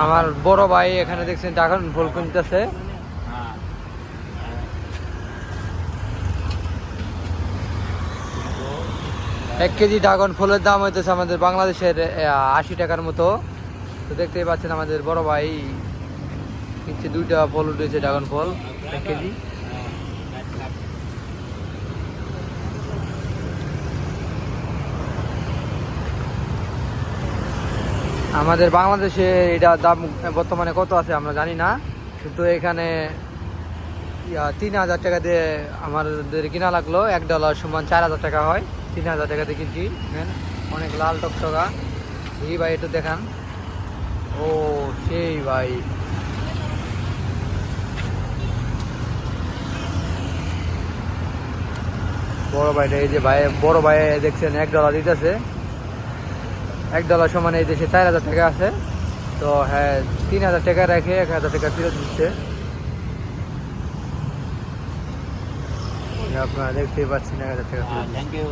আমার বড় ভাই এখানে দেখছেন ড্রাগন ফল কিনতেছে। এক কেজি ড্রাগন ফলের দাম হইতেছে আমাদের বাংলাদেশের 80 টাকার মতো। তো দেখতেই পাচ্ছেন আমাদের বড় ভাই কিনছে, 2টা ফল উঠেছে ড্রাগন ফল 1 কেজি। আমাদের বাংলাদেশে এটা দাম বর্তমানে কত আছে আমরা জানি না, কিন্তু এখানে 3000 টাকা দিয়ে আমাদের কিনা লাগলো। $1 সমান 4000 টাকা হয়। 3000 টাকা দিয়ে কিনছি। অনেক লাল টকটকা। এই ভাই একটু দেখান। ও সেই ভাই, বড় ভাইটা এই যে ভাই, বড় ভাই দেখছেন $1 দিতেছে। $1 সমান এই দেশে 4000 টাকা আছে। তো হ্যাঁ, 3000 টাকা রেখে 1000 টাকা ফেরত দিচ্ছে। আপনারা দেখতেই পাচ্ছেন 1000 টাকা ফেরত দিচ্ছে। Thank you.